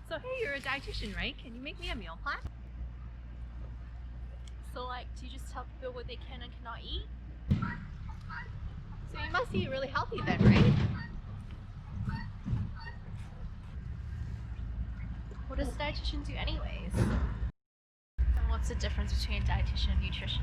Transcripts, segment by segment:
So hey, you're a dietitian, right? Can you make me a meal plan? So like, do you just tell people what they can and cannot eat? So you must eat really healthy then, right? What does a dietitian do anyways? And what's the difference between a dietitian and a nutritionist?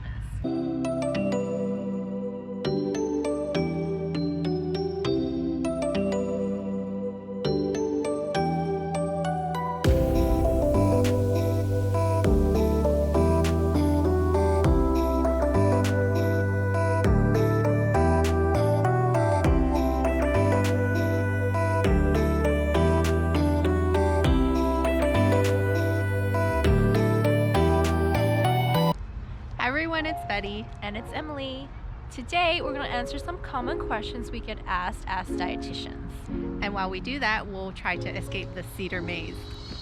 Hi everyone, it's Betty. And it's Emily. Today we're going to answer some common questions we get asked as dietitians. And while we do that, we'll try to escape the cedar maze.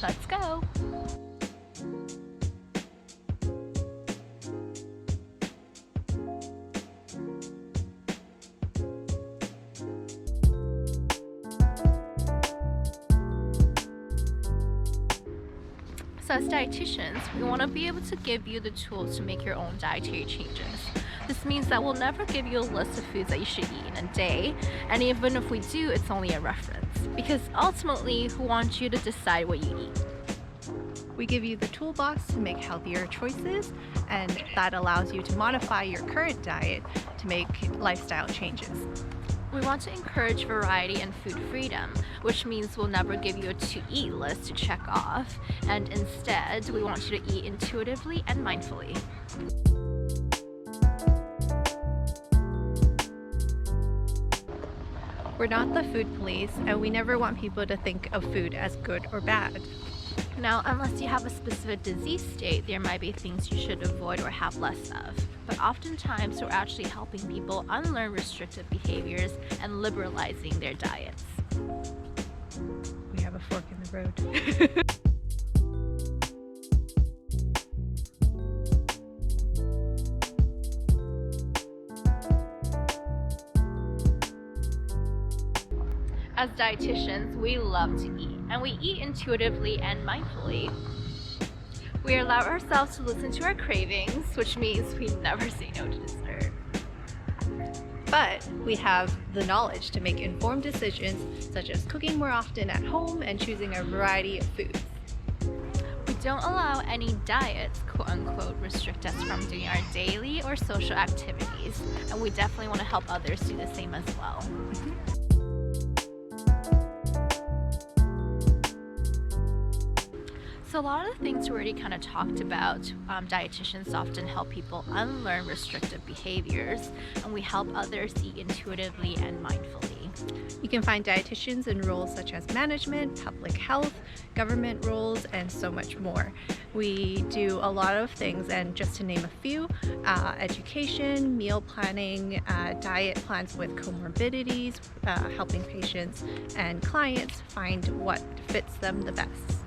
Let's go! So as dietitians, we want to be able to give you the tools to make your own dietary changes. This means that we'll never give you a list of foods that you should eat in a day, and even if we do, it's only a reference. Because ultimately, we want you to decide what you eat. We give you the toolbox to make healthier choices, and that allows you to modify your current diet to make lifestyle changes. We want to encourage variety and food freedom, which means we'll never give you a to-eat list to check off, and instead, we want you to eat intuitively and mindfully. We're not the food police, and we never want people to think of food as good or bad. Now, unless you have a specific disease state, there might be things you should avoid or have less of. But oftentimes, we're actually helping people unlearn restrictive behaviors and liberalizing their diets. We have a fork in the road. As dietitians, we love to eat, and we eat intuitively and mindfully. We allow ourselves to listen to our cravings, which means we never say no to dessert. But we have the knowledge to make informed decisions, such as cooking more often at home and choosing a variety of foods. We don't allow any diets, quote unquote, restrict us from doing our daily or social activities, and we definitely want to help others do the same as well. So a lot of the things we already kind of talked about, dietitians often help people unlearn restrictive behaviors, and we help others eat intuitively and mindfully. You can find dietitians in roles such as management, public health, government roles, and so much more. We do a lot of things, and just to name a few, education, meal planning, diet plans with comorbidities, helping patients and clients find what fits them the best.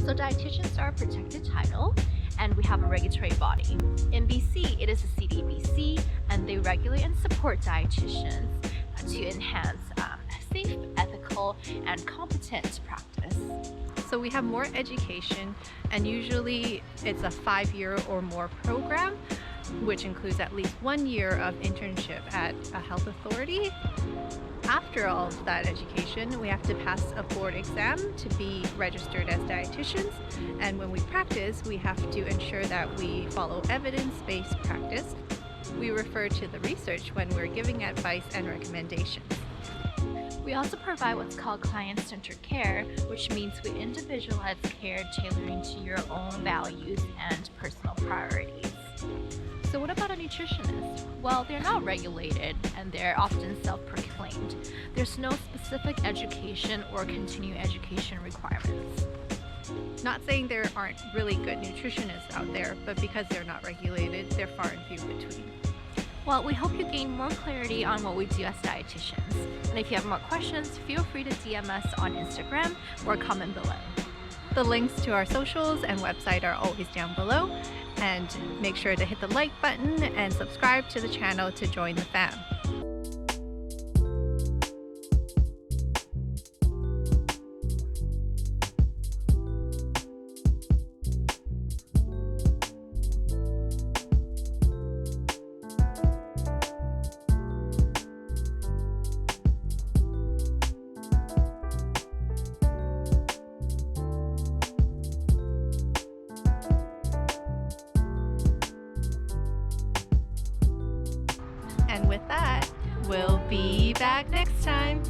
So dietitians are a protected title, and we have a regulatory body. In BC, it is the CDBC, and they regulate and support dietitians to enhance safe, ethical, and competent practice. So we have more education, and usually it's a 5-year or more program, which includes at least 1 year of internship at a health authority. After all of that education, we have to pass a board exam to be registered as dietitians, and when we practice, we have to ensure that we follow evidence-based practice. We refer to the research when we're giving advice and recommendations. We also provide what's called client-centered care, which means we individualize care tailoring to your own values and personal priorities. So what about a nutritionist? Well, they're not regulated, and they're often self-proclaimed. There's no specific education or continuing education requirements. Not saying there aren't really good nutritionists out there, but because they're not regulated, they're far and few between. Well, we hope you gain more clarity on what we do as dietitians. And if you have more questions, feel free to DM us on Instagram or comment below. The links to our socials and website are always down below, and make sure to hit the like button and subscribe to the channel to join the fam. And with that, we'll be back next time.